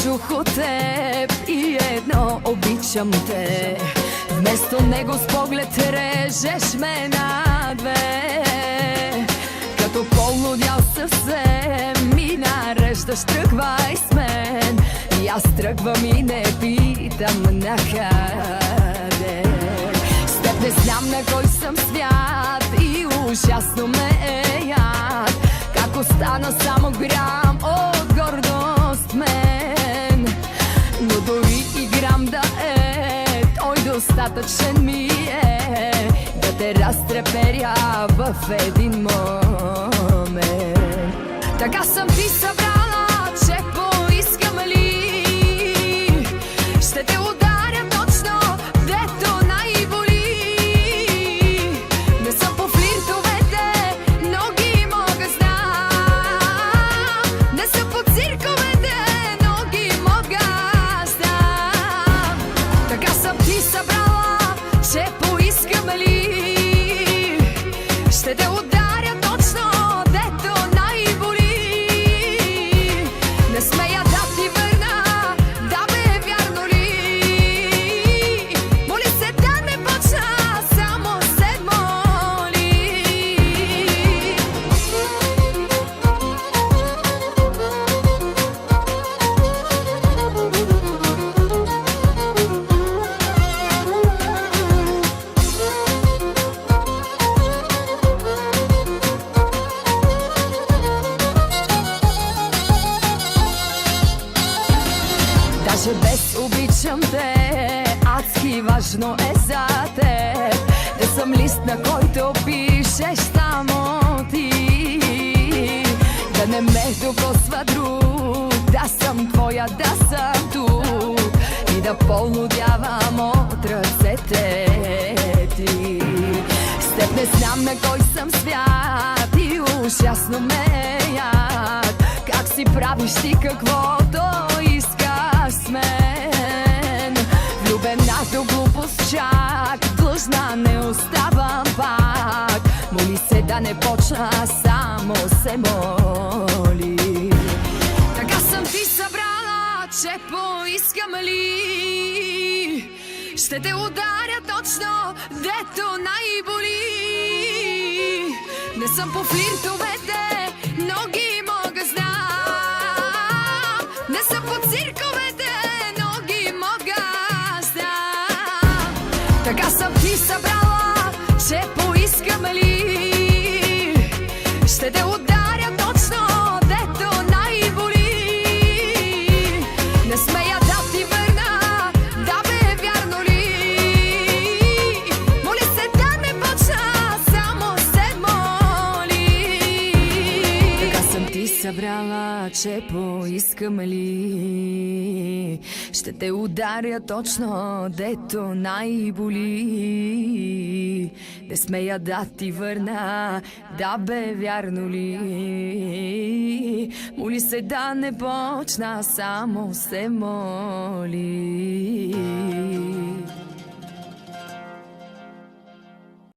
чух от теб и едно: обичам те. Вместо него с поглед режеш ме на две. Като полудял съвсем ми нареждаш: тръгвай с мен. И аз тръгвам и не питам накъде. С теб не знам на кой съм свят и ужасно ме е яд. Как остана само грам от гордост мен. Но дори и грам да е, той достатъчен ми е да те разтреперя в един момент. Така съм ти събрала, че поискам ли ще те ударя точно дето най-боли. Не съм по флиртовете, но ги мога знам. Не съм по цирковете, но ги мога знам. Така съм ти събрала, че поискам ли ще те ударя точно дето най-боли. Не смея да ти върна, да бе, вярно ли? Моли се да не почна, само се моли. Даже без обичам те, адски важно е за теб да съм лист, на който пишеш само ти. Да не ме докосва друг, да съм твоя, да съм тук и да полудявам от ръцете ти. С теб не знам на кой съм свят и ужасно ме е яд. Как си правиш ти каквото искаш с мен. Влюбена до глупост чак, длъжна не оставам пак. Моли се да не почна, само се моли. Така съм ти събрала, че поискам ли ще те ударя точно дето най-боли. Не съм по флиртовете, но ги мога знам. Не съм по цирковете, но ги мога знам. Така съм ти събрала, че поискам ли ще те ударя точно дето най-боли. Не смея да ти върна, да бе, вярно ли? Моли се да не почна, само се моли. Така съм ти събрала, че поискам ли ще те ударя точно дето най-боли. Не смея да ти върна, да бе, вярно ли? Моли се да не почна, само се моли.